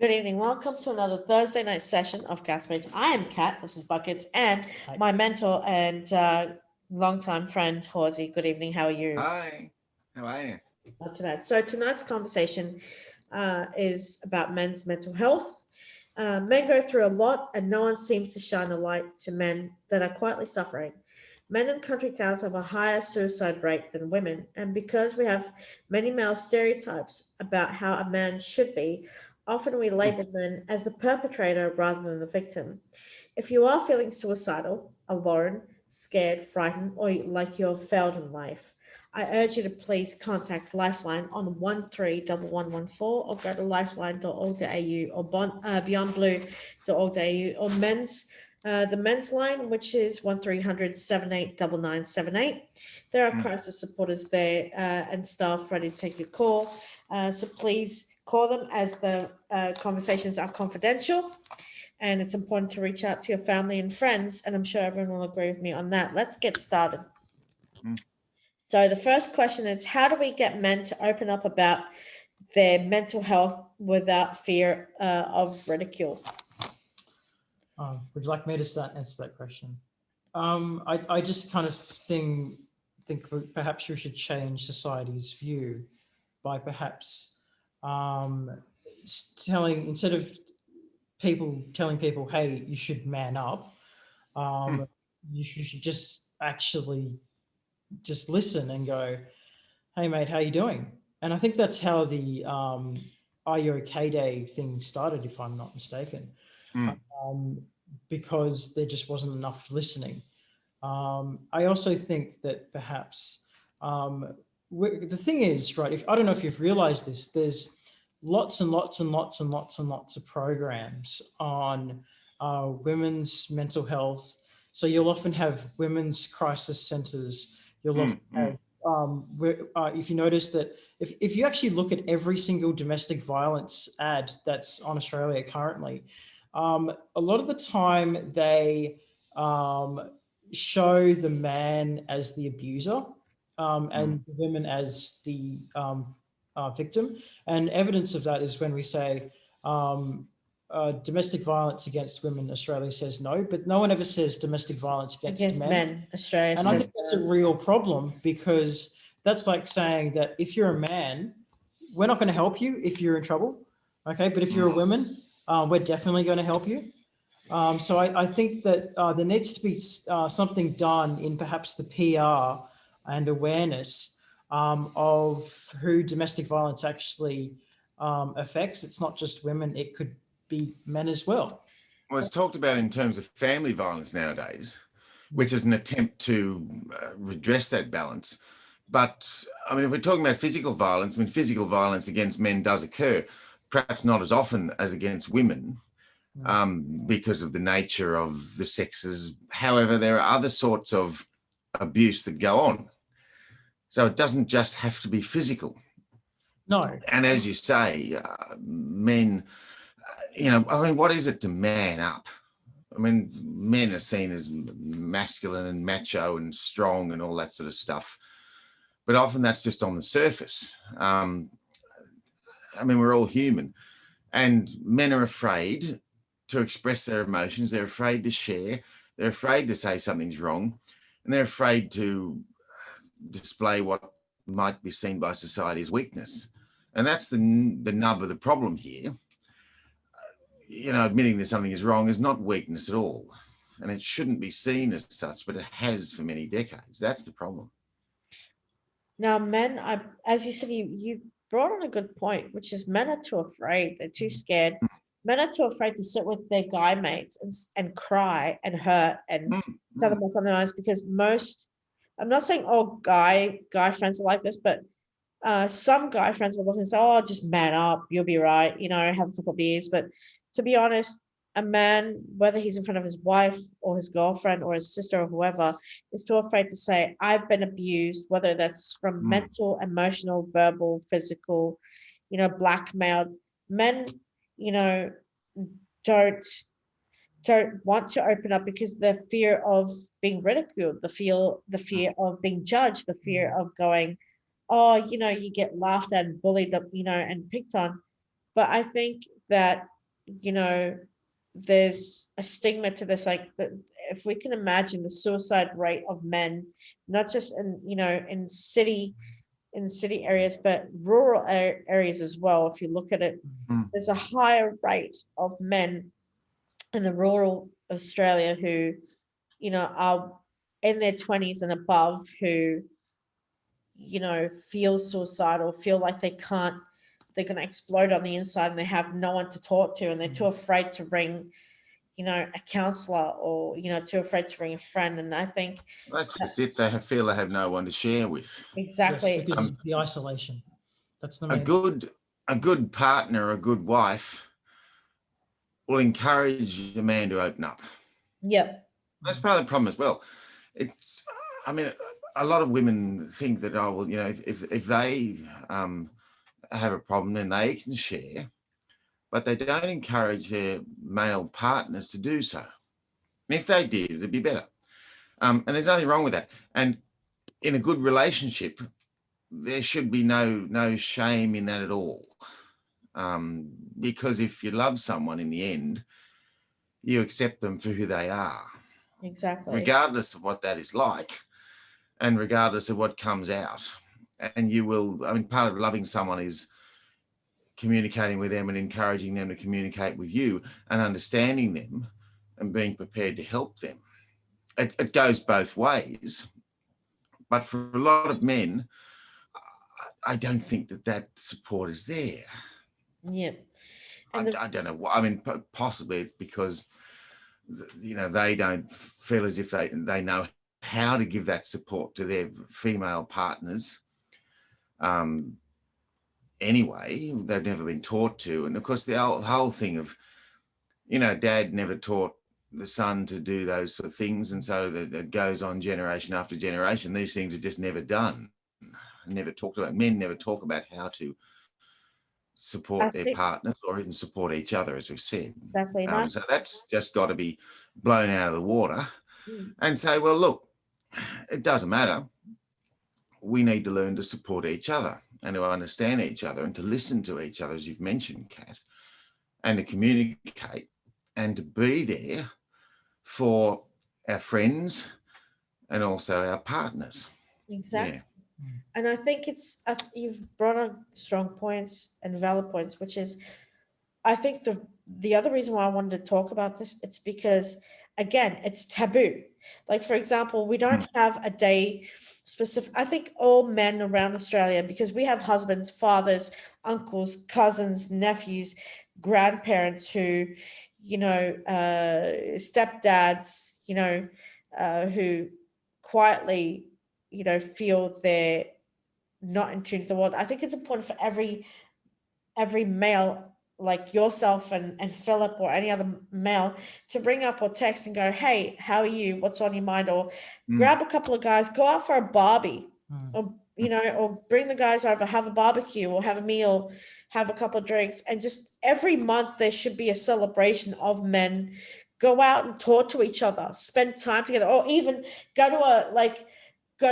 Good evening. Welcome to another Thursday night session of Gasmates. I am Kat. This is Buckets, and my mentor and longtime friend Horsey. Good evening. How are you? Hi, how are you? Not too bad. So tonight's conversation is about men's mental health. Men go through a lot, and no one seems to shine a light to men that are quietly suffering. Men in country towns have a higher suicide rate than women, and because we have many male stereotypes about how a man should be, often we label men as the perpetrator rather than the victim. If you are feeling suicidal, alone, scared, frightened, or like you've failed in life, I urge you to please contact Lifeline on 131114 or go to lifeline.org.au or beyondblue.org.au or the men's line, which is 1300 789978. There are crisis supporters there and staff ready to take your call. So please call them as the conversations are confidential, and it's important to reach out to your family and friends, and I'm sure everyone will agree with me on that. Let's get started. Mm. So the first question is, how do we get men to open up about their mental health without fear of ridicule? Would you like me to start and answer that question? I just kind of think perhaps we should change society's view by perhaps telling, instead of people telling people, hey, you should man up, Mm. you should just actually just listen and go, hey mate, how you doing? And I think that's how the Are You Okay Day thing started, if I'm not mistaken, Mm. um, because there just wasn't enough listening. I also think that perhaps the thing is, right, if I don't know if you've realized this, there's lots and lots and lots and lots and lots of programs on women's mental health. So you'll often have women's crisis centers. You'll often Mm. have, Mm. if you notice that, if you actually look at every single domestic violence ad that's on Australia currently, a lot of the time they show the man as the abuser Mm. and the women as the victim. And evidence of that is when we say domestic violence against women, Australia says no, but no one ever says domestic violence against Against men. men, Australia And I says think that's a real problem, because that's like saying that if you're a man, we're not going to help you if you're in trouble. Okay. But if you're a Mm. woman, we're definitely going to help you. So I think that there needs to be something done in perhaps the PR and awareness of who domestic violence actually affects. It's not just women, it could be men as well. Well, it's talked about in terms of family violence nowadays, Mm. which is an attempt to redress that balance. But I mean, if we're talking about physical violence, I mean, physical violence against men does occur, perhaps not as often as against women, Mm. because of the nature of the sexes. However, there are other sorts of abuse that go on. So it doesn't just have to be physical. No. And as you say, men, I mean, what is it to man up? I mean, men are seen as masculine and macho and strong and all that sort of stuff. But often that's just on the surface. I mean, we're all human. And men are afraid to express their emotions. They're afraid to share. They're afraid to say something's wrong. And they're afraid to display what might be seen by society as weakness. And that's the nub of the problem here. Admitting that something is wrong is not weakness at all. And it shouldn't be seen as such, but it has for many decades. That's the problem. now men are, as you said, you brought on a good point, which is men are too afraid, they're too scared. Men are too afraid to sit with their guy mates and cry and hurt and Mm, tell them mm, about something else, because most, I'm not saying all guy friends are like this, but some guy friends will look and say, "Oh, just man up, you'll be right," have a couple of beers. But to be honest, a man, whether he's in front of his wife or his girlfriend or his sister or whoever, is too afraid to say, "I've been abused," whether that's from mm. mental, emotional, verbal, physical, blackmailed. Men, you know, don't don't want to open up because the fear of being ridiculed, the fear of being judged, the fear of going, oh, you get laughed at and bullied, and picked on. But I think that, you know, there's a stigma to this, like if we can imagine the suicide rate of men, not just in, you know, in city areas, but rural areas as well. If you look at it, Mm. there's a higher rate of men in the rural Australia who, you know, are in their 20s and above who, you know, feel suicidal, feel like they're going to explode on the inside and they have no one to talk to and they're too afraid to ring, you know, a counselor or, you know, too afraid to ring a friend. And I think That's just it. that's They feel they have no one to share with. Yes, exactly. because it's the isolation. That's the A main. good partner, a good wife will encourage the man to open up. Yep. That's part of the problem as well. It's, I mean, a lot of women think that, oh, well, you know, if they have a problem, then they can share, but they don't encourage their male partners to do so. And if they did, it'd be better. And there's nothing wrong with that. And in a good relationship, there should be no shame in that at all. Because if you love someone in the end, you accept them for who they are, Exactly. regardless of what that is like and regardless of what comes out. And you will, I mean, part of loving someone is communicating with them and encouraging them to communicate with you and understanding them and being prepared to help them. It goes both ways. But for a lot of men, I don't think that support is there. Yep. I don't know. I mean, possibly it's because, you know, they don't feel as if they know how to give that support to their female partners. Anyway, they've never been taught to. And of course, the whole thing of, you know, dad never taught the son to do those sort of things. And so that it goes on generation after generation. These things are just never done, never talked about. Men never talk about how to support their partners or even support each other, as we've said. Exactly. So that's just got to be blown out of the water and say, well, look, it doesn't matter. We need to learn to support each other and to understand each other and to listen to each other, as you've mentioned, Kat, and to communicate and to be there for our friends and also our partners. Exactly. Yeah. And I think you've brought on strong points and valid points, which is, I think the other reason why I wanted to talk about this, it's because, again, it's taboo. Like, for example, we don't have a day specific. I think all men around Australia, because we have husbands, fathers, uncles, cousins, nephews, grandparents who, you know, stepdads, you know, who quietly, you know, feel they're not in tune to the world. I think it's important for every male like yourself and Philip or any other male to bring up or text and go, hey, how are you? What's on your mind? Or grab a couple of guys, go out for a barbie, or, you know, or bring the guys over, have a barbecue or have a meal, have a couple of drinks. And just every month there should be a celebration of men. Go out and talk to each other, spend time together, or even go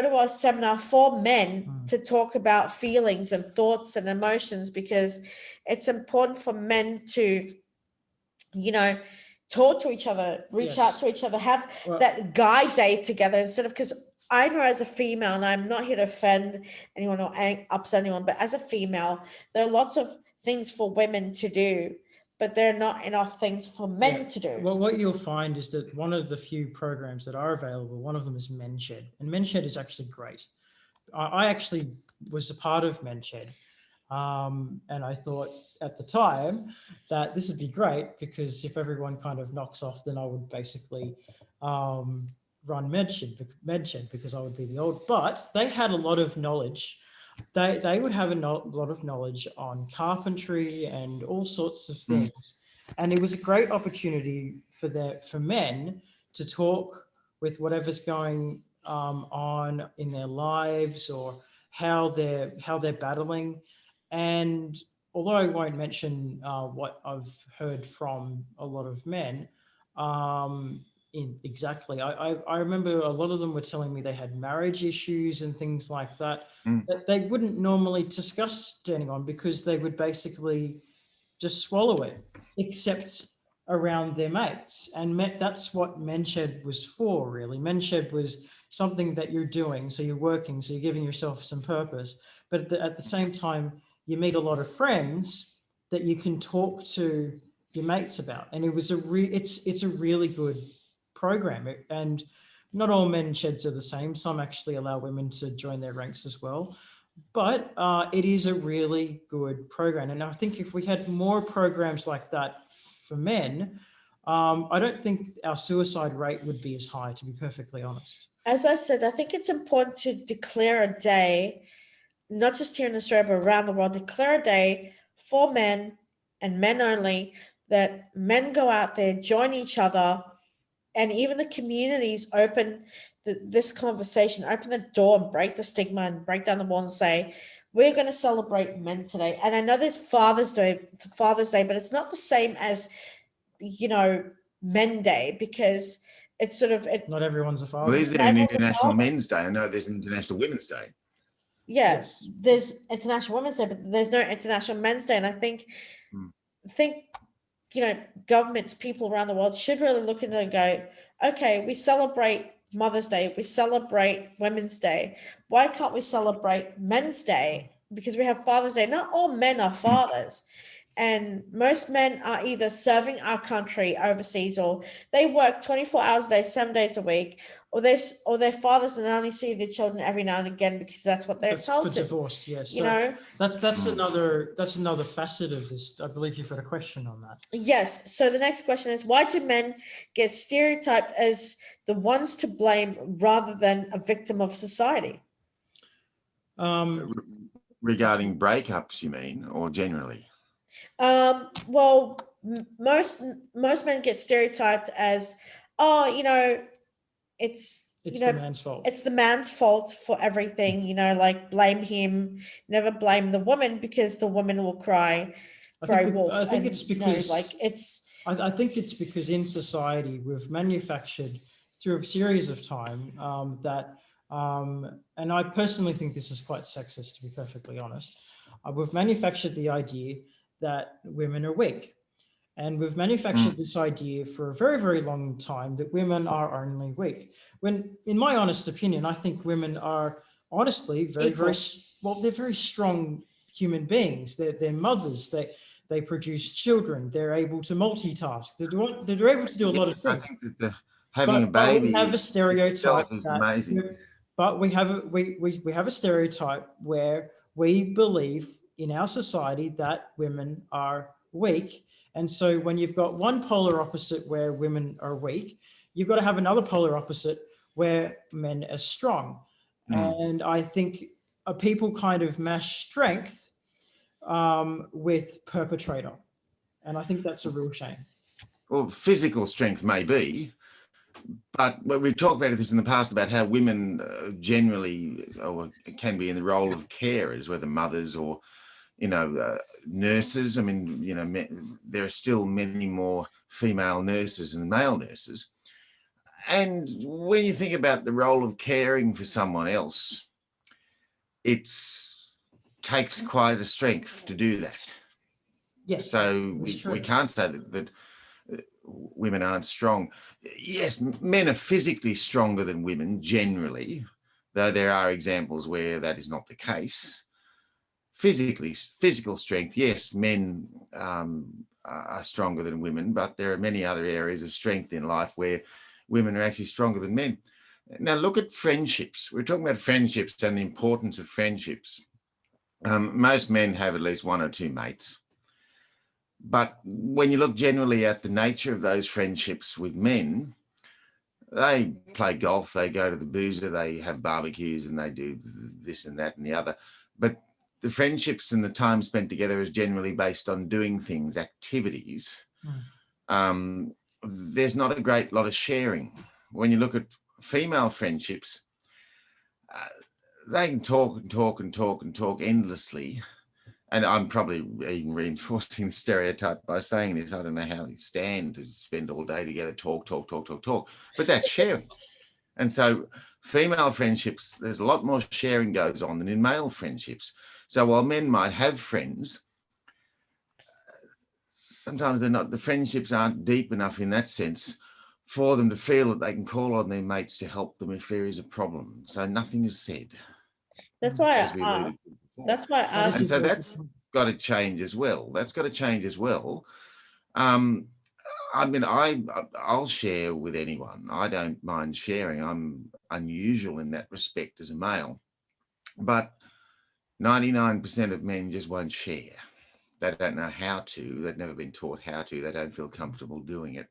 to a seminar for men to talk about feelings and thoughts and emotions, because it's important for men to, you know, talk to each other, reach out to each other, have that guy day together instead of, because I know as a female, and I'm not here to offend anyone or upset anyone, but as a female, there are lots of things for women to do, but there are not enough things for men to do. Well, what you'll find is that one of the few programs that are available, one of them is MenShed, and MenShed is actually great. I actually was a part of MenShed, and I thought at the time that this would be great because if everyone kind of knocks off, then I would basically run MenShed because I would be the old. But they had a lot of knowledge. They would have a lot of knowledge on carpentry and all sorts of things. And it was a great opportunity for men to talk with whatever's going on in their lives or how they're battling. And although I won't mention what I've heard from a lot of men, I remember a lot of them were telling me they had marriage issues and things like that that they wouldn't normally discuss to anyone because they would basically just swallow it, except around their mates. And that's what Menshed was for, really. Menshed was something that you're doing. So you're working, so you're giving yourself some purpose. But at the same time, you meet a lot of friends that you can talk to your mates about. And it was it's a really good program. And not all Mensheds are the same. Some actually allow women to join their ranks as well. But it is a really good program. And I think if we had more programs like that for men, I don't think our suicide rate would be as high, to be perfectly honest. As I said, I think it's important to declare a day, not just here in Australia, but around the world, declare a day for men and men only, that men go out there, join each other, and even the communities open this conversation, open the door and break the stigma and break down the wall and say, we're going to celebrate men today. And I know there's Father's Day, but it's not the same as, Men Day, because it's sort of Not everyone's a Well, father. is there an International Men's Day? I know there's an International Women's Day. Yes. There's International Women's Day, but there's no International Men's Day. And I think governments, people around the world should really look at it and go, okay, we celebrate Mother's Day, we celebrate Women's Day. Why can't we celebrate Men's Day? Because we have Father's Day. Not all men are fathers. And most men are either serving our country overseas, or they work 24 hours a day, 7 days a week, or they're fathers and they only see their children every now and again because that's what they're That's told for to. divorced, yes. You know? That's another facet of this. I believe you've got a question on that. Yes. So the next question is, why do men get stereotyped as the ones to blame rather than a victim of society? Regarding breakups, you mean, or generally? Well, most men get stereotyped as, it's the man's fault. It's the man's fault for everything, like blame him, never blame the woman because the woman will cry wolf. I think it's because I think it's because in society we've manufactured through a series of time and I personally think this is quite sexist, to be perfectly honest. We've manufactured the idea that women are weak. And we've manufactured this idea for a very, very long time that women are only weak. When, in my honest opinion, I think women are honestly very, very, they're very strong human beings. They're mothers. They produce children. They're able to multitask. They're able to do a lot of things. I think that having a baby, we have a stereotype is amazing. But we have a stereotype where we believe in our society that women are weak. And so when you've got one polar opposite where women are weak, you've got to have another polar opposite where men are strong. And I think people kind of mash strength with perpetrator. And I think that's a real shame. Well, physical strength may be, but we've talked about this in the past about how women generally can be in the role of carers, whether mothers or nurses. I mean, there are still many more female nurses than male nurses. And when you think about the role of caring for someone else, it takes quite a strength to do that. Yes. So we can't say that women aren't strong. Yes, men are physically stronger than women generally, though there are examples where that is not the case. Physical strength, yes, men are stronger than women, but there are many other areas of strength in life where women are actually stronger than men. Now look at friendships. We're talking about friendships and the importance of friendships. Most men have at least one or two mates. But when you look generally at the nature of those friendships with men, they play golf, they go to the boozer, they have barbecues, and they do this and that and the other. But the friendships and the time spent together is generally based on doing things, activities. There's not a great lot of sharing. When you look at female friendships, they can talk and talk and talk and talk endlessly. And I'm probably even reinforcing the stereotype by saying this. I don't know how they stand to spend all day together, talk. But that's sharing. And so female friendships, there's a lot more sharing goes on than in male friendships. So while men might have friends, sometimes the friendships aren't deep enough in that sense for them to feel that they can call on their mates to help them if there is a problem. So nothing is said, That's why as we alluded to before. that's why I This And is so very that's good. got to change as well. That's got to change as well. I mean, I'll share with anyone. I don't mind sharing. I'm unusual in that respect as a male, but 99% of men just won't share. They don't know how to. They've never been taught how to. They don't feel comfortable doing it.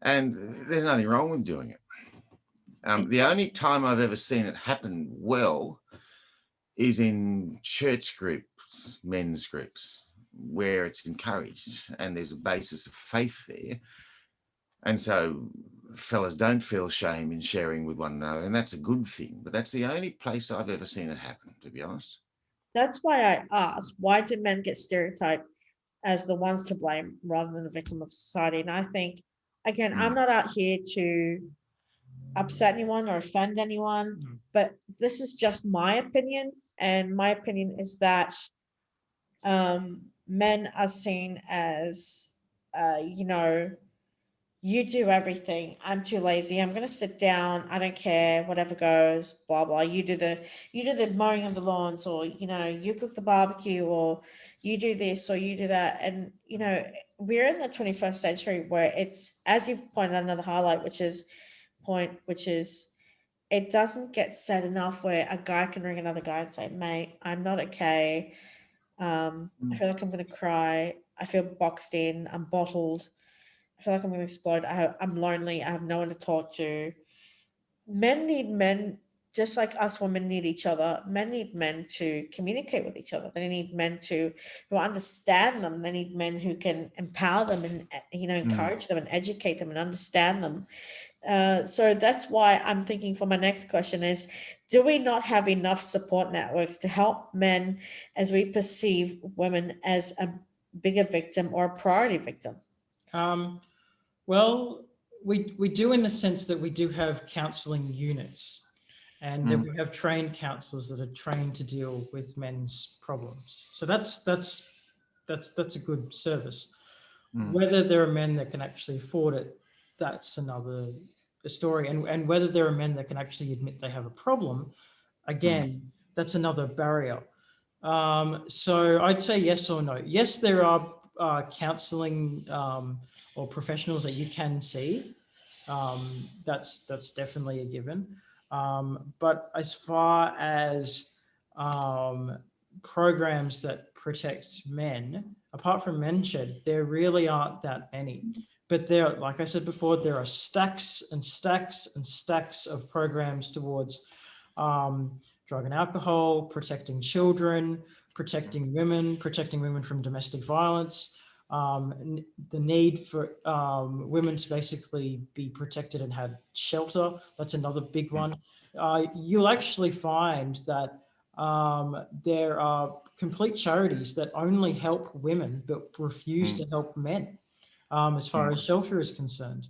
And there's nothing wrong with doing it. The only time I've ever seen it happen well is in church groups, men's groups, where it's encouraged and there's a basis of faith there. And so fellas don't feel shame in sharing with one another, and that's a good thing. But that's the only place I've ever seen it happen, to be honest. That's why I asked, why do men get stereotyped as the ones to blame rather than the victim of society? And I think, again, I'm not out here to upset anyone or offend anyone, but this is just my opinion. And my opinion is that men are seen as, you know, you do everything. I'm too lazy. I'm gonna sit down. I don't care. Whatever goes. Blah blah. You do the mowing of the lawns, or you cook the barbecue, or you do this, or you do that. And we're in the 21st century where it's, as you've pointed out, another highlight, which is it doesn't get said enough where a guy can ring another guy and say, "Mate, I'm not okay. I feel like I'm gonna cry. I feel boxed in. I'm bottled. I feel like I'm going to explode. I'm lonely. I have no one to talk to." Men need men, just like us women need each other. Men need men to communicate with each other. They need men who understand them. They need men who can empower them and encourage them and educate them and understand them. So that's why I'm thinking for my next question is, do we not have enough support networks to help men as we perceive women as a bigger victim or a priority victim? Um, well, we do, in the sense that we do have counselling units, and then we have trained counsellors that are trained to deal with men's problems. So that's a good service. Whether there are men that can actually afford it, that's another story. And whether there are men that can actually admit they have a problem, again, that's another barrier. So I'd say yes or no. Yes, there are counselling or professionals that you can see. That's definitely a given. But as far as programs that protect men, apart from MenShed, there really aren't that many. But there, like I said before, there are stacks and stacks and stacks of programs towards drug and alcohol, protecting children, protecting women from domestic violence, the need for women to basically be protected and have shelter. That's another big one. You'll actually find that there are complete charities that only help women but refuse to help men as far as shelter is concerned.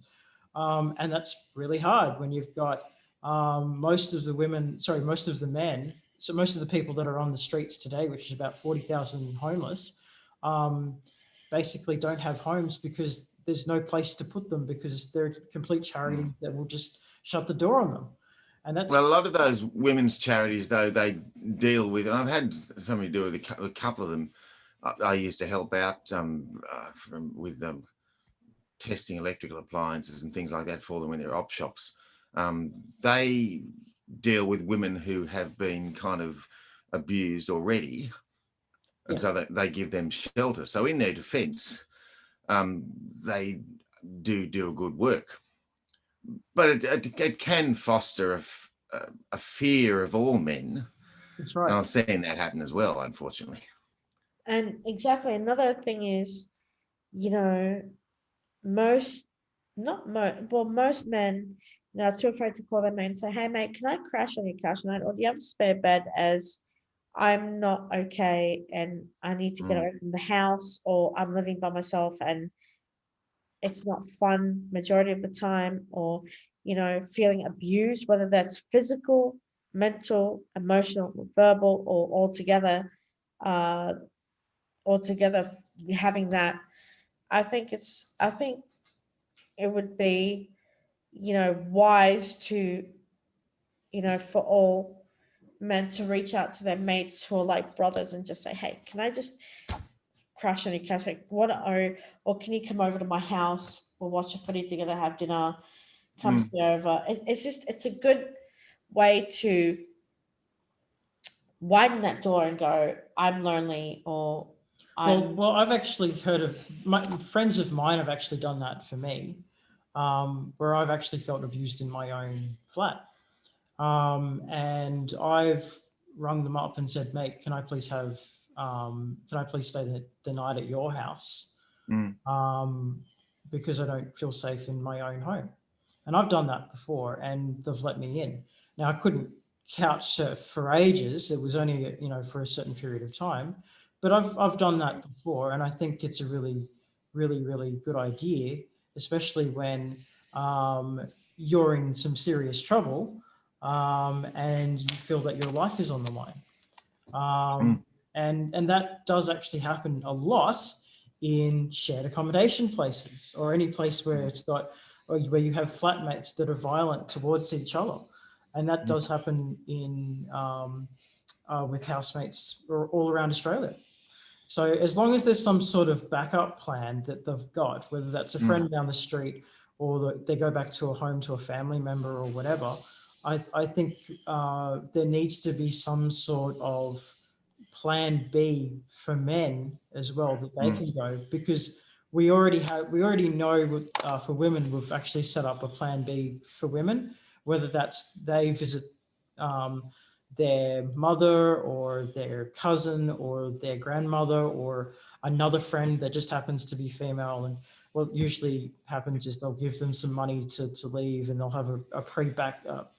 And that's really hard when you've got most of the men, so most of the people that are on the streets today, which is about 40,000 homeless, basically don't have homes because there's no place to put them, because they're a complete charity that will just shut the door on them. And that's, Well, a lot of those women's charities, though, they deal with, and I've had somebody do with a couple of them. I used to help out with testing electrical appliances and things like that for them when they're op shops. They deal with women who have been kind of abused already, and yes. so they give them shelter. So in their defence, they do a good work, but it can foster a fear of all men. That's And right. I've seen that happen as well, unfortunately. And exactly, another thing is, you know, most, not most, well, most men, are too afraid to call their mate and say, "Hey, mate, can I crash on your couch tonight? Or do you have a spare bed, as I'm not okay and I need to get away from the house, or I'm living by myself and it's not fun majority of the time," or feeling abused, whether that's physical, mental, emotional, verbal, or altogether, altogether having that I think it would be, wise to, for all men to reach out to their mates who are like brothers and just say, hey, can I just crush on your couch? Like, or can you come over to my house? We'll watch a footy together, have dinner, come Mm. stay over. It's a good way to widen that door and go, I'm lonely, or Well, I've actually heard of friends of mine have actually done that for me, where I've actually felt abused in my own flat. And I've rung them up and said, mate, can I please stay the night at your house? Mm. Because I don't feel safe in my own home. And I've done that before and they've let me in. Now I couldn't couch surf for ages. It was only, for a certain period of time, but I've done that before. And I think it's a really, really, really good idea, especially when you're in some serious trouble and you feel that your life is on the line. And that does actually happen a lot in shared accommodation places, or any place where it's got, or where you have flatmates that are violent towards each other. And that does happen with housemates all around Australia. So as long as there's some sort of backup plan that they've got, whether that's a friend down the street or they go back to a home to a family member or whatever, I think there needs to be some sort of plan B for men as well that they can go, because we already know for women, we've actually set up a plan B for women, whether that's they visit their mother or their cousin or their grandmother or another friend that just happens to be female. And what usually happens is they'll give them some money to leave, and they'll have a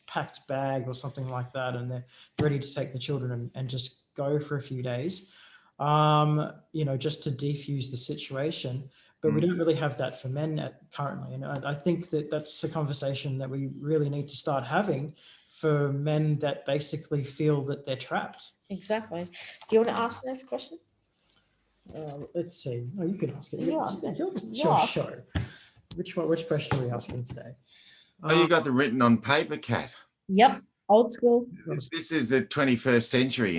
packed bag or something like that, and they're ready to take the children and just go for a few days, just to defuse the situation. But we don't really have that for men currently. And I think that that's a conversation that we really need to start having for men that basically feel that they're trapped. exactly. Do you want to ask the next question? Let's see. Oh, you can ask it. You ask it. It's You your ask. show. Which question are we asking today? Oh, you got the written on paper, Kat. Yep. Old school. This is the 21st century,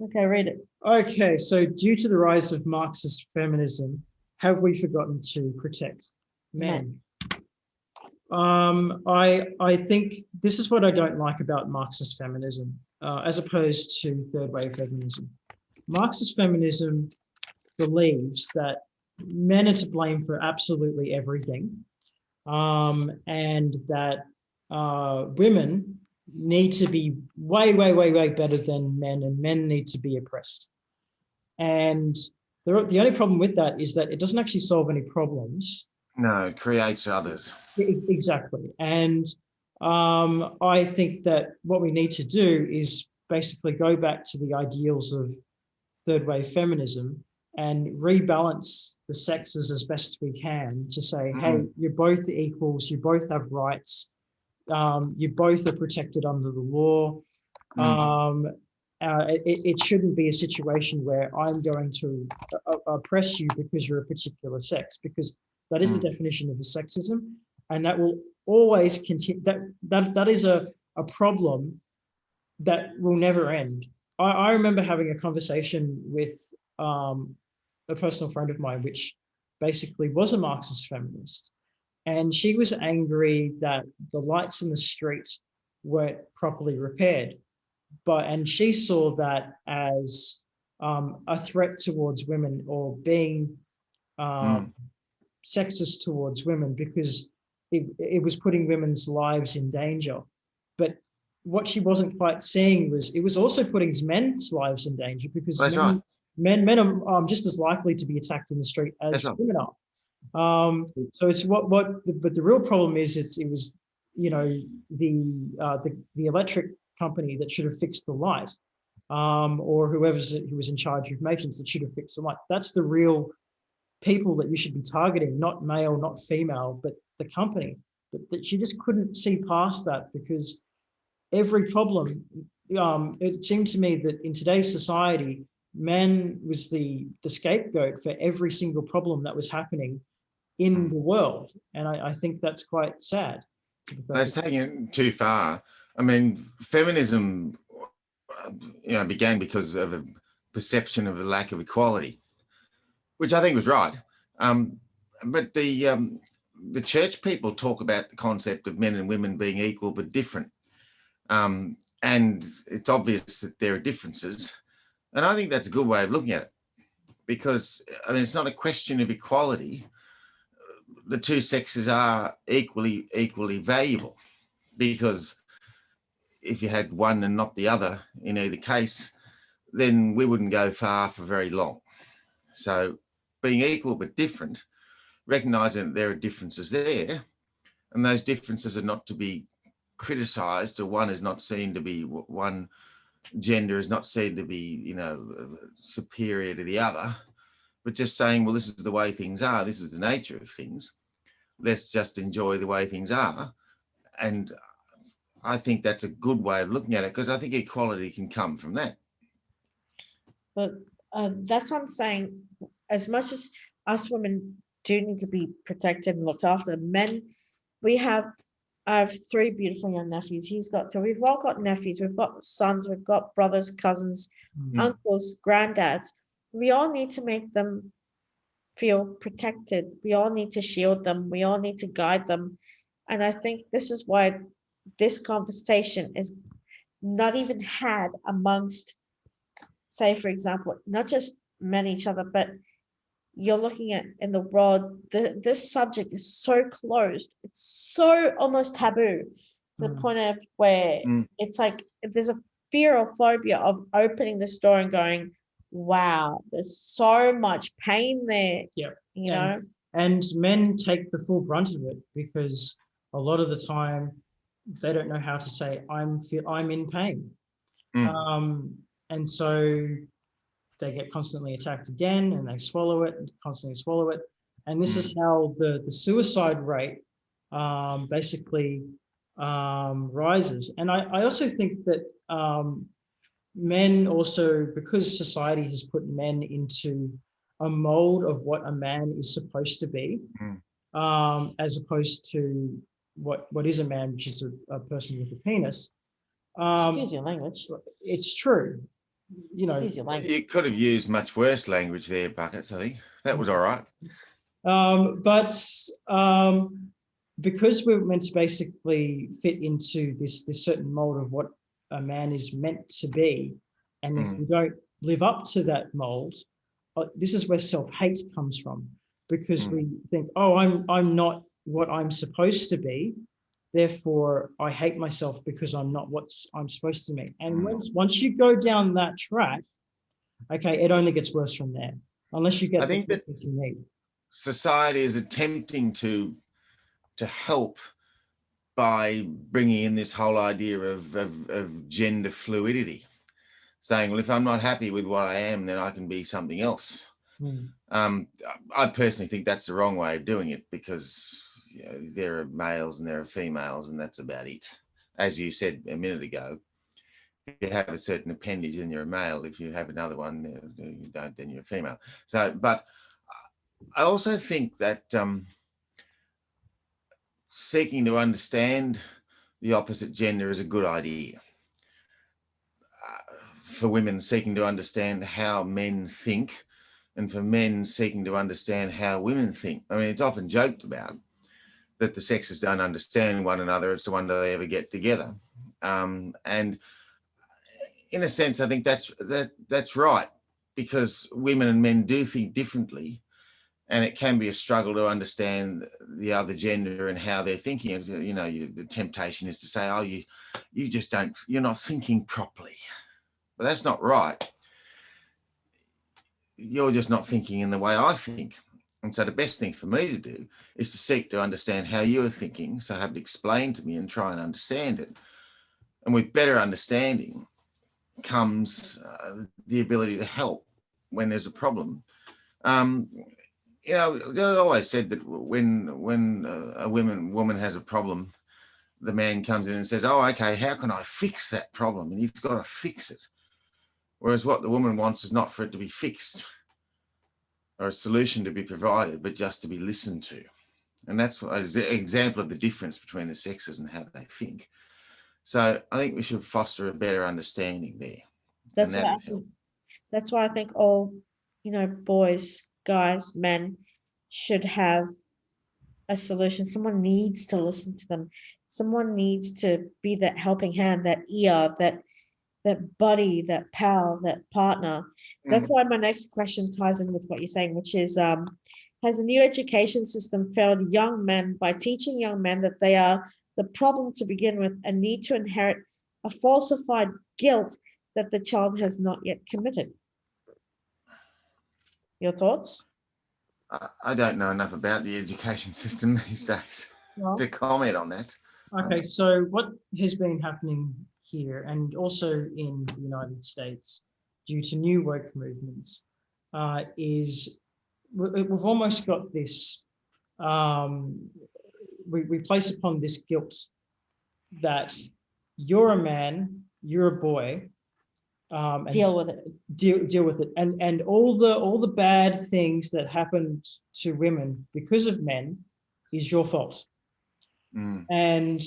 Okay, read it. Okay, so due to the rise of Marxist feminism, have we forgotten to protect men? I think this is what I don't like about Marxist feminism, as opposed to third wave feminism. Marxist feminism believes that men are to blame for absolutely everything, and that women need to be way, way, way, way better than men, and men need to be oppressed. And the only problem with that is that it doesn't actually solve any problems. No, it creates others. Exactly. And I think that what we need to do is basically go back to the ideals of third wave feminism and rebalance the sexes as best we can to say, hey, you're both equals, you both have rights, you both are protected under the law. It shouldn't be a situation where I'm going to oppress you because you're a particular sex, because that is the definition of a sexism, and that will always continue. That is a problem that will never end. I remember having a conversation with a personal friend of mine, which basically was a Marxist feminist, and she was angry that the lights in the street weren't properly repaired. And she saw that as a threat towards women, or being sexist towards women, because it was putting women's lives in danger. But what she wasn't quite seeing was it was also putting men's lives in danger, because That's right. men are just as likely to be attacked in the street as women are. So it's but the real problem is it was the electric company that should have fixed the light, or who was in charge of maintenance that should have fixed the light. That's the real people that you should be targeting, not male, not female, but the company. But that she just couldn't see past that, because every problem, it seemed to me that in today's society, man was the scapegoat for every single problem that was happening in the world. And I think that's quite sad. That's taking it too far. I mean, feminism, began because of a perception of a lack of equality, which I think was right. But the church people talk about the concept of men and women being equal but different. And it's obvious that there are differences. And I think that's a good way of looking at it, because I mean, it's not a question of equality. The two sexes are equally valuable, because if you had one and not the other in either case, then we wouldn't go far for very long. So being equal but different, recognizing that there are differences there, and those differences are not to be criticized, or one gender is not seen to be, superior to the other, but just saying, well, this is the way things are. This is the nature of things. Let's just enjoy the way things are. And I think that's a good way of looking at it, because I think equality can come from that. But that's what I'm saying. As much as us women do need to be protected and looked after, men, I have three beautiful young nephews. He's got two. We've all got nephews. We've got sons. We've got brothers, cousins, uncles, granddads. We all need to make them feel protected. We all need to shield them. We all need to guide them. And I think this is why this conversation is not even had amongst, say, for example, not just men each other, but you're looking at in the world, this subject is so closed. It's so almost taboo to the point of where it's like there's a fear or phobia of opening this door and going, wow, there's so much pain there. Yeah. You know? And men take the full brunt of it, because a lot of the time they don't know how to say, I'm in pain. And so they get constantly attacked again, and they swallow it and constantly swallow it. And this is how the suicide rate basically rises. And I also think that men also, because society has put men into a mold of what a man is supposed to be, as opposed to what is a man, which is a person with a penis. Excuse your language. It's true. Excuse your language. You could have used much worse language there, Buckets. I think that was all right. But because we're meant to basically fit into this certain mold of what a man is meant to be, and if we don't live up to that mold, this is where self-hate comes from, because we think, oh, I'm not what I'm supposed to be, therefore I hate myself because I'm not what I'm supposed to be. And once you go down that track, okay, it only gets worse from there, unless you get the help that you need. Society is attempting to help by bringing in this whole idea of gender fluidity, saying, well, if I'm not happy with what I am, then I can be something else. I personally think that's the wrong way of doing it, because there are males and there are females, and that's about it. As you said a minute ago, if you have a certain appendage, then you're a male. If you have another one, you don't, then you're a female. So, but I also think that seeking to understand the opposite gender is a good idea. For women, seeking to understand how men think, and for men seeking to understand how women think. I mean, it's often joked about that the sexes don't understand one another. It's the wonder they ever get together. And in a sense, I think that's right, because women and men do think differently, and it can be a struggle to understand the other gender and how they're thinking. The temptation is to say, oh, you just don't, you're not thinking properly. But that's not right. You're just not thinking in the way I think. And so the best thing for me to do is to seek to understand how you are thinking, so have it explained to me and try and understand it. And with better understanding comes the ability to help when there's a problem. They always said that when a woman has a problem, the man comes in and says, oh, okay, how can I fix that problem? And he's got to fix it. Whereas what the woman wants is not for it to be fixed or a solution to be provided, but just to be listened to. And that's what is an example of the difference between the sexes and how they think. So I think we should foster a better understanding there. That's and why that I would help. think, that's why I think all, boys, guys, men should have a solution. Someone needs to listen to them. Someone needs to be that helping hand, that ear, that buddy, that pal, that partner. That's why my next question ties in with what you're saying, which is, has the new education system failed young men by teaching young men that they are the problem to begin with and need to inherit a falsified guilt that the child has not yet committed? Your thoughts? I don't know enough about the education system these days Well, to comment on that. okay, so what has been happening here and also in the United States due to new woke movements is we've almost got this, we place upon this guilt that you're a man, you're a boy, and Deal with it. deal with it, and all the bad things that happened to women because of men is your fault. And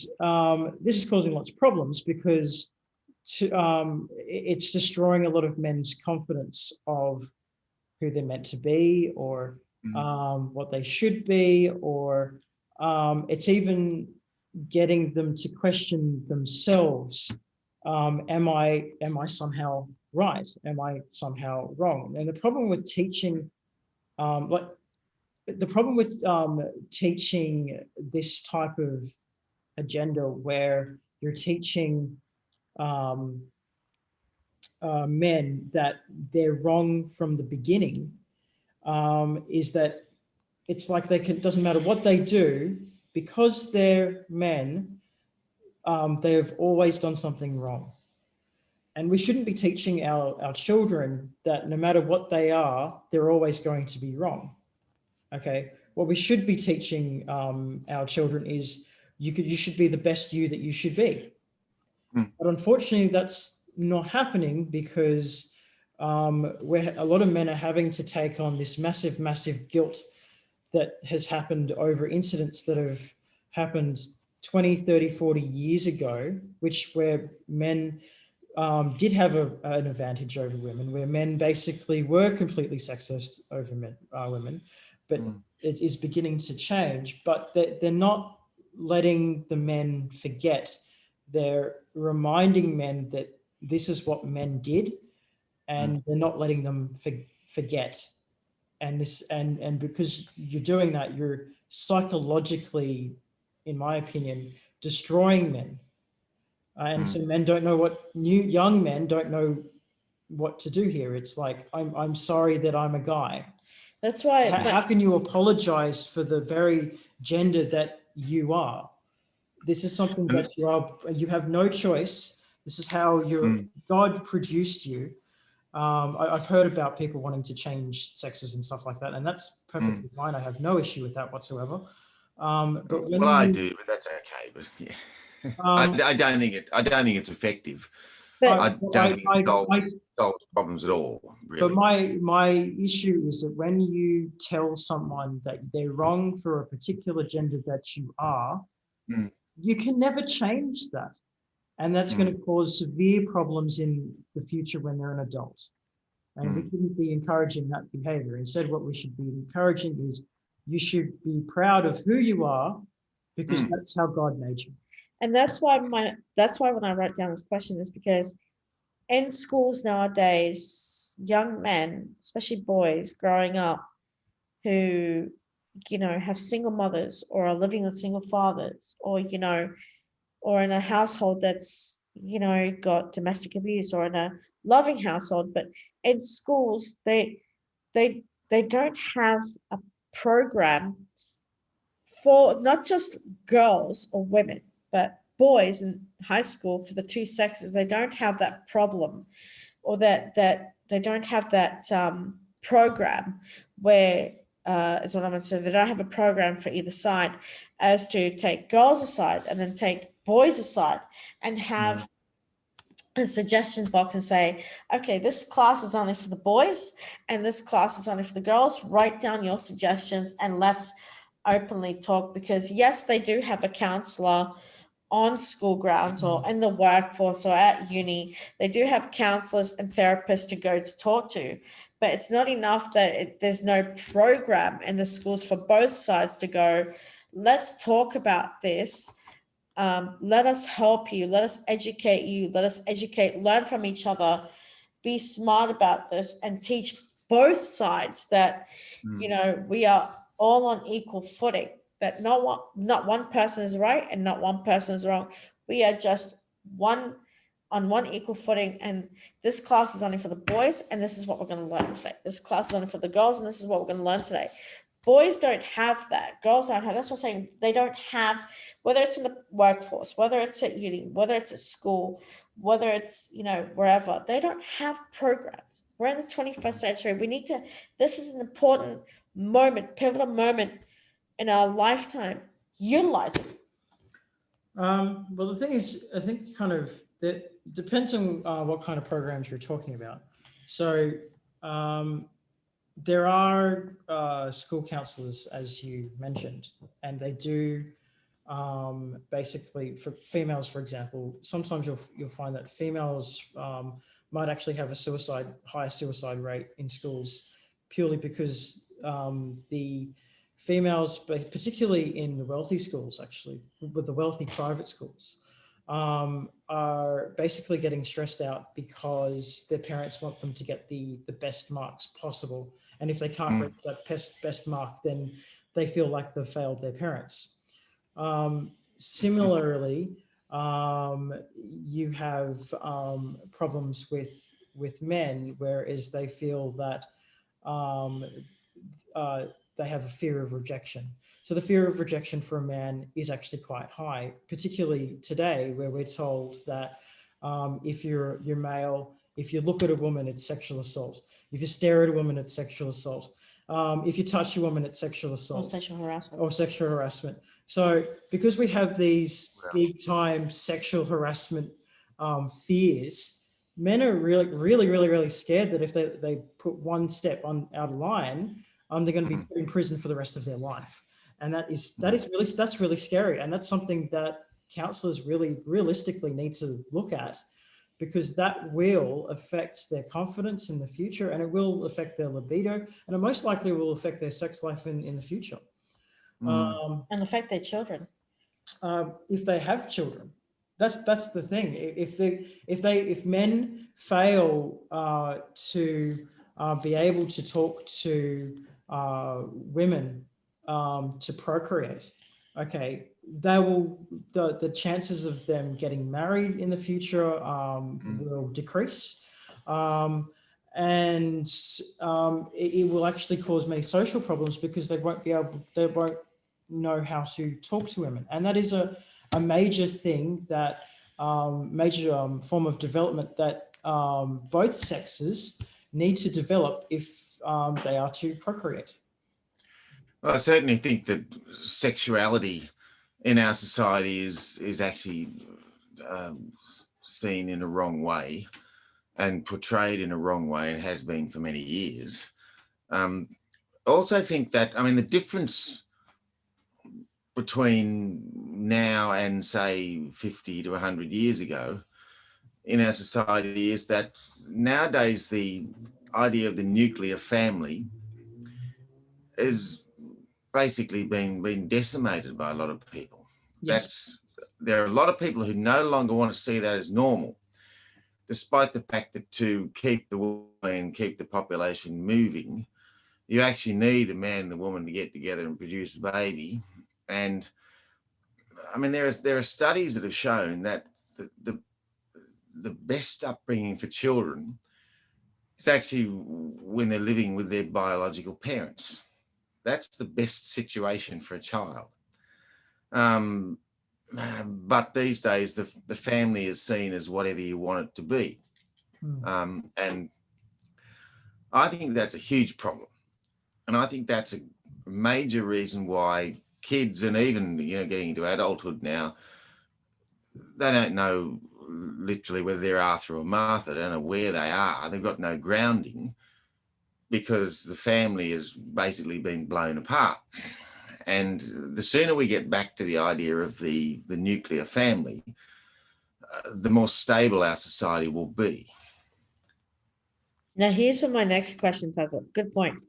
this is causing lots of problems because it's destroying a lot of men's confidence of who they're meant to be or what they should be, or it's even getting them to question themselves. Am I somehow right? Am I somehow wrong? And the problem with teaching, teaching this type of agenda where you're teaching men that they're wrong from the beginning, is that it's like doesn't matter what they do, because they're men, they've always done something wrong. And we shouldn't be teaching our children that no matter what they are, they're always going to be wrong. Okay, what we should be teaching our children is you should be the best you that you should be. But unfortunately, that's not happening because where a lot of men are having to take on this massive guilt that has happened over incidents that have happened 20, 30, 40 years ago, where men did have an advantage over women, where men basically were completely sexist over women, but it is beginning to change. But they're not letting the men forget. They're reminding men that this is what men did, and they're not letting them forget. And because you're doing that, you're psychologically, in my opinion, destroying men. And so young men don't know what to do here. It's like, I'm sorry that I'm a guy. That's why. How can you apologize for the very gender that you are? This is something that you have no choice. This is how God produced you. I've heard about people wanting to change sexes and stuff like that, and that's perfectly fine. I have no issue with that whatsoever. But when I do, but that's okay. But yeah. I don't think it's effective. I don't think it solves problems at all, really. But my issue is that when you tell someone that they're wrong for a particular gender that you are, you can never change that. And that's going to cause severe problems in the future when they're an adult. And we shouldn't be encouraging that behavior. Instead, what we should be encouraging is you should be proud of who you are, because that's how God made you. And that's why when I wrote down this question is because in schools nowadays, young men, especially boys growing up who, have single mothers or are living with single fathers, or, or in a household that's, got domestic abuse, or in a loving household, but in schools, they don't have a program for not just girls or women, but boys in high school for the two sexes. They don't have that problem, or that they don't have that program where is what I'm going to say. They don't have a program for either side, as to take girls aside and then take boys aside and have a suggestion box and say, okay, this class is only for the boys and this class is only for the girls. Write down your suggestions and let's openly talk, because yes, they do have a counselor on school grounds or in the workforce or at uni. They do have counselors and therapists to go to talk to, but it's not enough that there's no program in the schools for both sides to go, let's talk about this. Let us help you. Let us educate you. Let us educate, learn from each other, be smart about this, and teach both sides that, we are all on equal footing, that not one person is right and not one person is wrong. We are just one on one equal footing, and this class is only for the boys, and this is what we're going to learn today. This class is only for the girls, and this is what we're going to learn today. Boys don't have that. Girls don't have. That's what I'm saying. They don't have, whether it's in the workforce, whether it's at uni, whether it's at school, whether it's, wherever, they don't have programs. We're in the 21st century. We need to, this is an important moment, pivotal moment in our lifetime. Utilize it. Well, the thing is, I think kind of that depends on what kind of programs you're talking about. So there are school counselors, as you mentioned, and they do basically, for females, for example, sometimes you'll find that females might actually have a higher suicide rate in schools, purely because the females, particularly in the wealthy schools, actually, with the wealthy private schools, are basically getting stressed out because their parents want them to get the best marks possible. And if they can't reach that best mark, then they feel like they've failed their parents. Similarly, you have problems with men, whereas they feel that they have a fear of rejection. So the fear of rejection for a man is actually quite high, particularly today, where we're told that if you're male, if you look at a woman, it's sexual assault. If you stare at a woman, it's sexual assault. If you touch a woman, it's sexual assault. Or sexual harassment. Or sexual harassment. So because we have these big time sexual harassment fears, men are really scared that if they put one step out of line, they're going to be put in prison for the rest of their life. And that's really scary. And that's something that counselors really realistically need to look at, because that will affect their confidence in the future, and it will affect their libido, and it most likely will affect their sex life in the future. And affect their children. If they have children, that's the thing. If men fail to be able to talk to women to procreate, okay, the chances of them getting married in the future will decrease, and it will actually cause many social problems, because they won't know how to talk to women. And that is a major thing, that major form of development that both sexes need to develop if they are to procreate. Well, I certainly think that sexuality in our society is actually seen in a wrong way and portrayed in a wrong way, and has been for many years. I also think that, the difference between now and, say, 50 to 100 years ago in our society is that nowadays the idea of the nuclear family is basically being decimated by a lot of people. Yes. There are a lot of people who no longer want to see that as normal, despite the fact that to keep the woman and keep the population moving, you actually need a man and a woman to get together and produce a baby. And there are studies that have shown that the best upbringing for children is actually when they're living with their biological parents. That's the best situation for a child. But these days, the family is seen as whatever you want it to be. And I think that's a huge problem. And I think that's a major reason why kids, and even getting into adulthood now, they don't know literally whether they're Arthur or Martha, they don't know where they are. They've got no grounding because the family has basically been blown apart. And the sooner we get back to the idea of the nuclear family, the more stable our society will be. Now, here's what my next question does. Good point.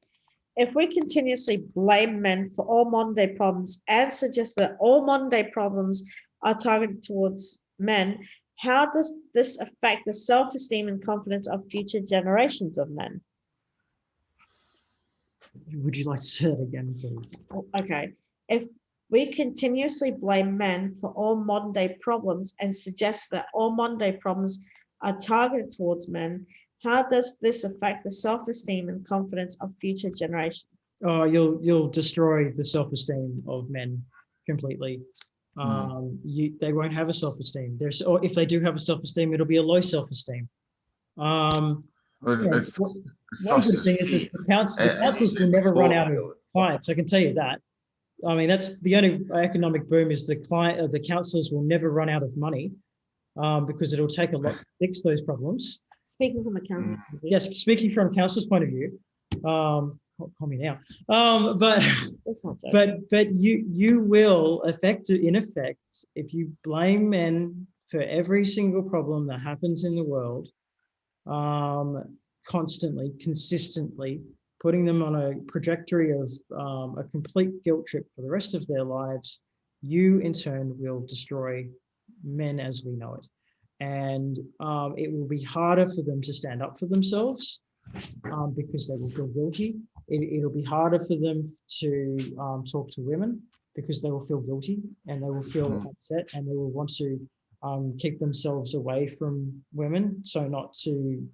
If we continuously blame men for all modern day problems and suggest that all modern day problems are targeted towards men, how does this affect the self-esteem and confidence of future generations of men? Would you like to say that again, please? Okay. If we continuously blame men for all modern day problems and suggest that all modern day problems are targeted towards men, how does this affect the self-esteem and confidence of future generations? Oh, you'll destroy the self-esteem of men completely. They won't have a self-esteem. Or if they do have a self-esteem, it'll be a low self-esteem. One good thing is the councils will never run out of clients. I can tell you that. I mean, that's the only economic boom is the councils will never run out of money because it'll take a lot to fix those problems. Speaking from a council. Yes, speaking from a council's point of view, call me now. But you will in effect, if you blame men for every single problem that happens in the world, constantly, consistently, putting them on a trajectory of a complete guilt trip for the rest of their lives, you in turn will destroy men as we know it. And it will be harder for them to stand up for themselves because they will feel guilty. It'll be harder for them to talk to women because they will feel guilty and they will feel upset and they will want to keep themselves away from women so not to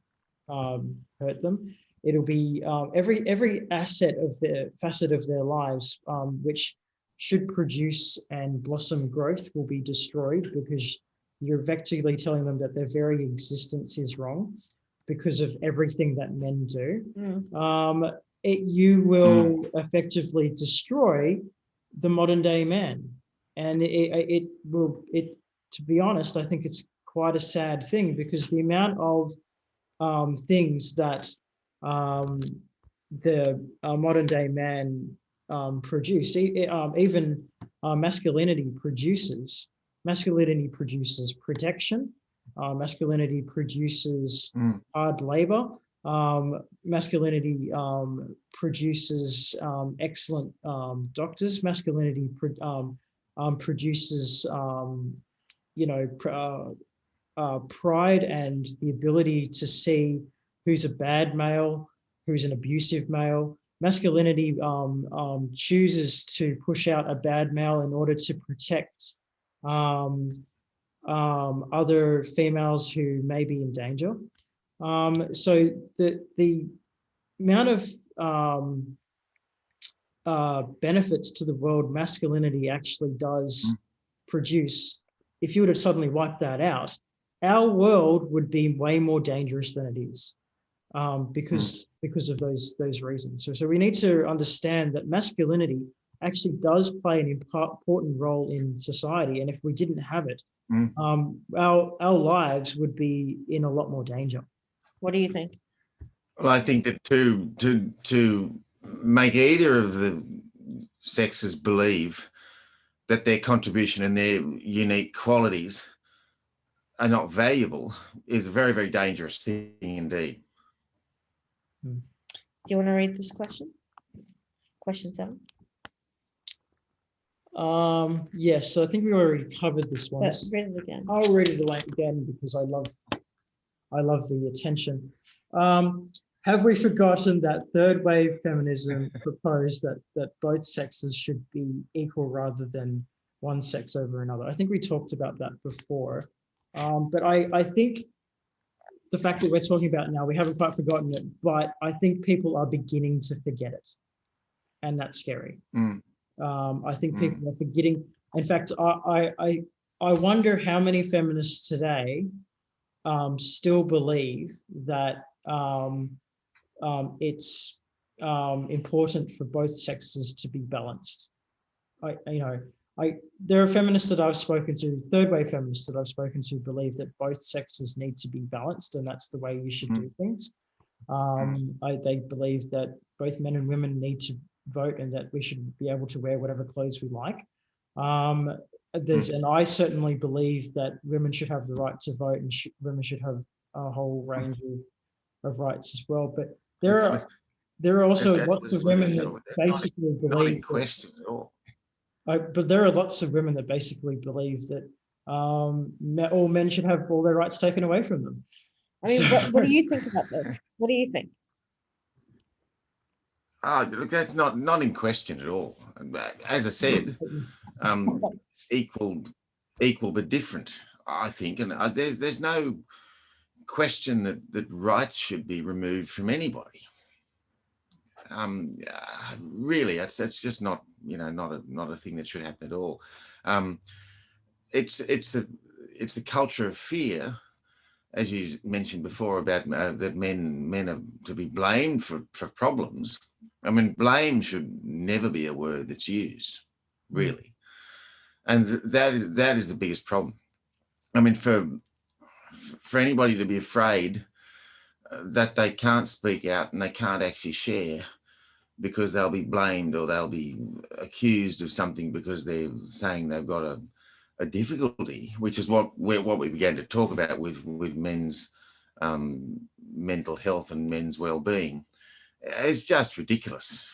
hurt them. It'll be every facet of their lives which should produce and blossom growth will be destroyed because you're effectively telling them that their very existence is wrong because of everything that men do. You will effectively destroy the modern day man. And it will, to be honest, I think it's quite a sad thing because the amount of things that the modern day man produce, even masculinity produces protection, masculinity produces hard labor, masculinity produces excellent doctors, masculinity produces pride and the ability to see who's a bad male, who's an abusive male. Masculinity chooses to push out a bad male in order to protect other females who may be in danger. So the amount of benefits to the world masculinity actually does produce, if you were to suddenly wipe that out, our world would be way more dangerous than it is because of those reasons. So we need to understand that masculinity actually does play an important role in society. And if we didn't have it, our lives would be in a lot more danger. What do you think? Well, I think that to make either of the sexes believe that their contribution and their unique qualities are not valuable is a very, very dangerous thing indeed. Do you want to read this question? Question 7. Yes, so I think we already covered this one. Read it again. I'll read it again because I love the attention. Have we forgotten that third wave feminism proposed that both sexes should be equal rather than one sex over another? I think we talked about that before. But I think the fact that we're talking about it now, we haven't quite forgotten it, but I think people are beginning to forget it. And that's scary. I think people are forgetting. In fact, I wonder how many feminists today still believe that it's important for both sexes to be balanced. There are feminists that I've spoken to, third wave feminists that I've spoken to, believe that both sexes need to be balanced, and that's the way you should do things. They believe that both men and women need to vote, and that we should be able to wear whatever clothes we like. And I certainly believe that women should have the right to vote, and women should have a whole range of rights as well. But there are also lots of women that basically not in believe question at all. but there are lots of women that basically believe that all men should have all their rights taken away from them. I mean, what do you think about this? What do you think? Look, that's not in question at all. As I said, equal but different, I think. And there's no question that rights should be removed from anybody. Really, it's just not a thing that should happen at all. It's the culture of fear, as you mentioned before, about that men are to be blamed for problems. I mean, blame should never be a word that's used, really, and that is the biggest problem. I mean, for anybody to be afraid that they can't speak out and they can't actually share because they'll be blamed or they'll be accused of something because they're saying they've got a difficulty, which is what we began to talk about with men's mental health and men's well-being. It's just ridiculous.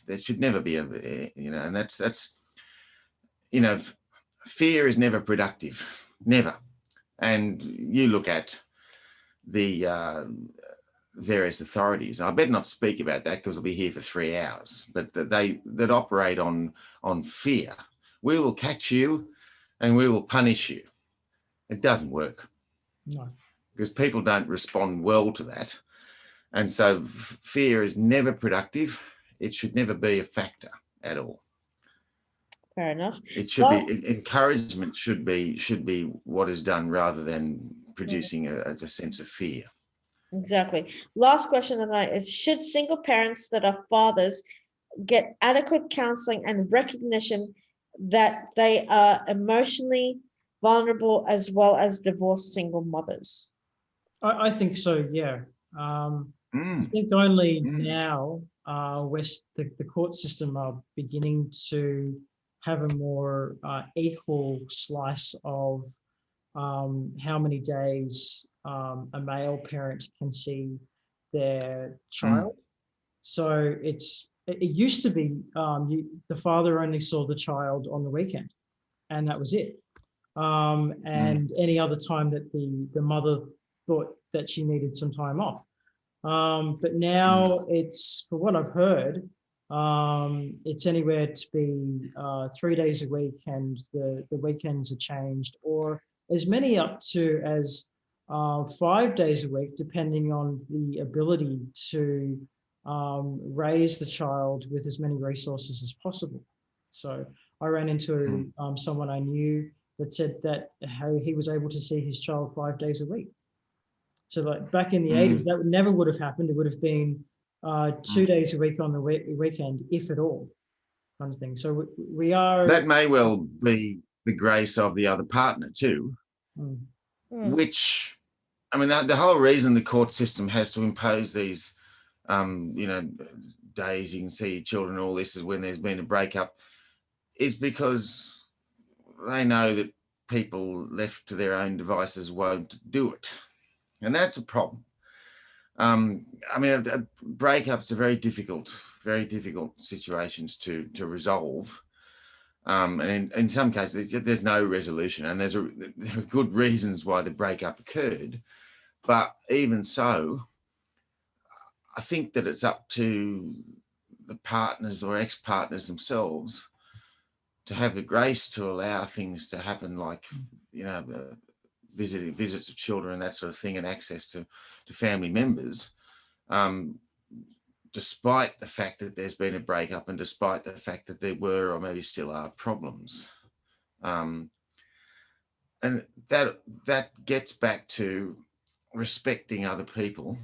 There should never be and that's fear is never productive, never. And you look at the various authorities. I better not speak about that because we'll be here for 3 hours. But that operate on fear. We will catch you and we will punish you. It doesn't work. No. Because people don't respond well to that. And so fear is never productive. It should never be a factor at all. Fair enough. It should be encouragement should be what is done rather than producing a sense of fear. Exactly. Last question tonight is, should single parents that are fathers get adequate counseling and recognition that they are emotionally vulnerable as well as divorced single mothers? I think so, yeah. I think only now the court system are beginning to have a more equal slice of how many days a male parent can see their child. So it used to be the father only saw the child on the weekend, and that was it. And any other time that the mother thought that she needed some time off. But now it's, for what I've heard, it's anywhere to be 3 days a week, and the weekends are changed, or as many up to as 5 days a week, depending on the ability to raise the child with as many resources as possible. So I ran into someone I knew that said that how he was able to see his child 5 days a week. So like back in the 80s, that never would have happened. It would have been 2 days a week on the weekend, if at all, kind of thing. So we are... That may well be the grace of the other partner too, which, I mean, the whole reason the court system has to impose these, days you can see your children, all this is when there's been a breakup, is because they know that people left to their own devices won't do it. And that's a problem. I mean, breakups are very difficult situations to resolve. And in some cases, there's no resolution, and there are good reasons why the breakup occurred. But even so, I think that it's up to the partners or ex-partners themselves to have the grace to allow things to happen, like, visits of children and that sort of thing, and access to family members, despite the fact that there's been a breakup and despite the fact that there were or maybe still are problems. And that gets back to respecting other people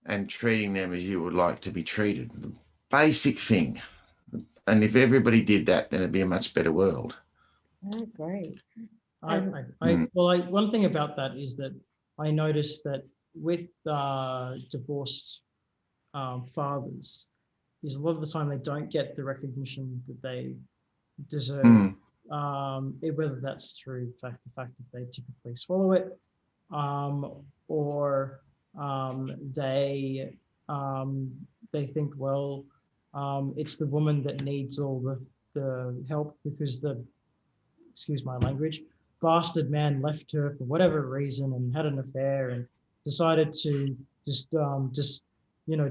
and treating them as you would like to be treated. The basic thing And if everybody did that, then it'd be a much better world. Oh, great. One thing about that is that I noticed that with divorced fathers, is a lot of the time they don't get the recognition that they deserve. Whether that's through the fact that they typically swallow it, or they think, well, it's the woman that needs all the help because excuse my language, bastard man left her for whatever reason and had an affair and decided to just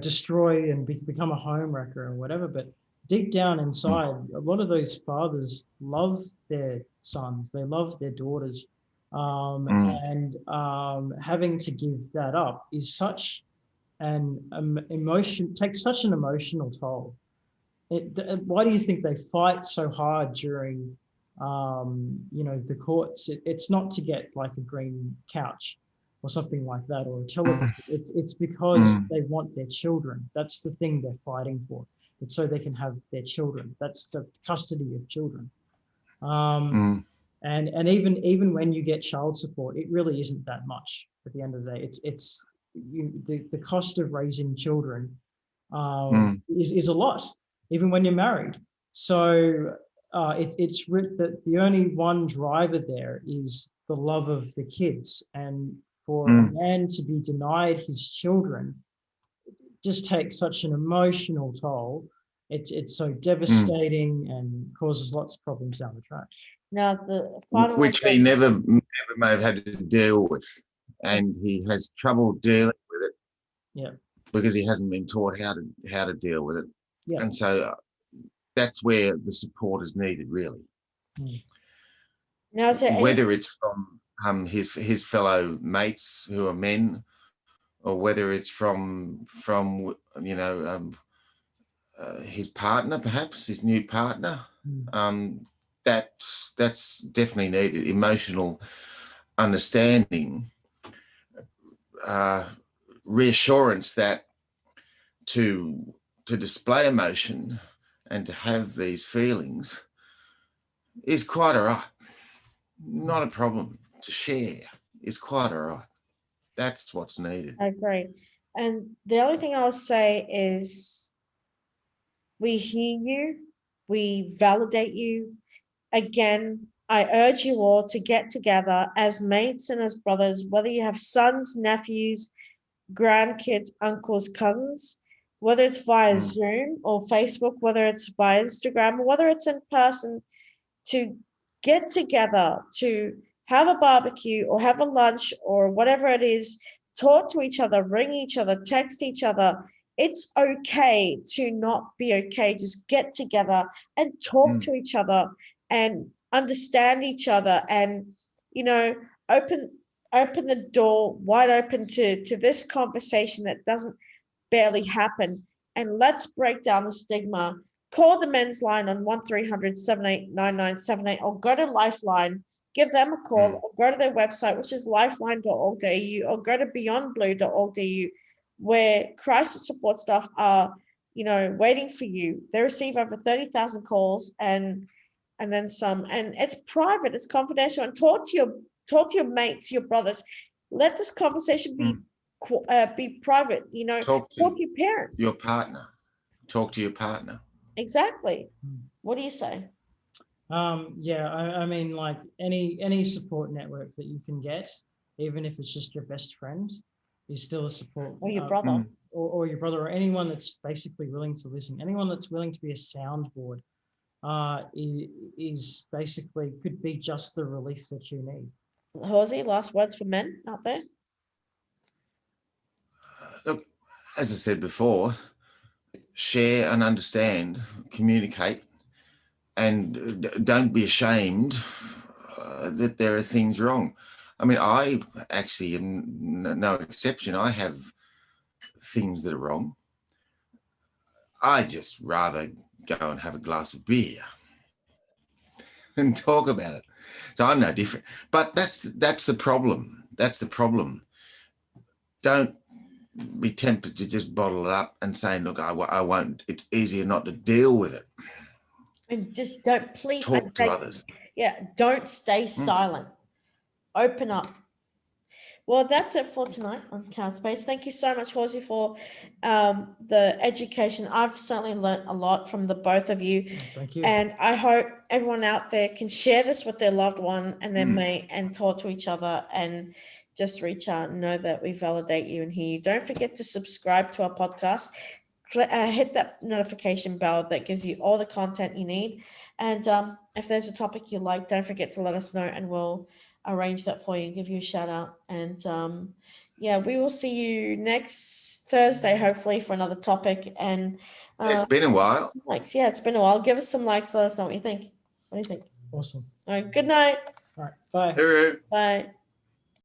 destroy and become a home wrecker or whatever. But deep down inside, a lot of those fathers love their sons, they love their daughters, and having to give that up is such an emotion, takes such an emotional toll. Why do you think they fight so hard during the courts? It's not to get like a green couch or something like that, or a television. It's because they want their children. That's the thing they're fighting for. It's so they can have their children. That's the custody of children. And even when you get child support, it really isn't that much at the end of the day. It's the cost of raising children is a lot, even when you're married. So it's that the only one driver there is the love of the kids, and for a man to be denied his children just takes such an emotional toll. It's so devastating and causes lots of problems down the track. Now, the final which he never may have had to deal with, and he has trouble dealing with it. Yeah, because he hasn't been taught how to deal with it. Yeah, and so that's where the support is needed, really. Now, whether it's from his fellow mates who are men, or whether it's from his partner, perhaps his new partner, that's definitely needed. Emotional understanding, reassurance that to display emotion and to have these feelings is quite all right. Not a problem. To share is quite all right. That's what's needed. I agree. And the only thing I'll say is we hear you, we validate you. Again, I urge you all to get together as mates and as brothers, whether you have sons, nephews, grandkids, uncles, cousins, whether it's via Zoom or Facebook, whether it's via Instagram, or whether it's in person, to get together, to have a barbecue or have a lunch or whatever it is, talk to each other, ring each other, text each other. It's okay to not be okay. Just get together and talk to each other and understand each other, and open the door wide open to this conversation that doesn't barely happen. And let's break down the stigma. Call the men's line on 1300 789978, or go to Lifeline, give them a call, or go to their website, which is lifeline.org.au, or go to beyondblue.org.au, where crisis support staff are, waiting for you. They receive over 30,000 calls and then some. And it's private, it's confidential. And talk to your mates, your brothers. Let this conversation be private. Talk to your parents. Your partner. Talk to your partner. Exactly. What do you say? I mean, like any support network that you can get, even if it's just your best friend, is still a support. Or your brother. Or your brother, or anyone that's basically willing to listen. Anyone that's willing to be a soundboard is basically could be just the relief that you need. Horsey, last words for men out there? Look, as I said before, share and understand, communicate, and don't be ashamed that there are things wrong. I mean, I actually am no exception. I have things that are wrong. I just rather go and have a glass of beer and talk about it. So I'm no different. But that's the problem. That's the problem. Don't be tempted to just bottle it up and say, look, I won't. It's easier not to deal with it. And just don't, please, I Talk to beg, others. yeah, don't stay silent. Open up. Well, that's it for tonight on Count Space. Thank you so much, Horsey, for the education. I've certainly learned a lot from the both of you. Thank you. And I hope everyone out there can share this with their loved one and and talk to each other and just reach out and know that we validate you and hear you. Don't forget to subscribe to our podcast. Hit that notification bell that gives you all the content you need. And if there's a topic you like, don't forget to let us know and we'll arrange that for you and give you a shout out. And yeah, we will see you next Thursday, hopefully, for another topic. And It's been a while. likes, yeah, it's been a while. Give us some likes. Let us know what you think. What do you think? Awesome. All right. Good night. All right. Bye. Hooroo. Bye.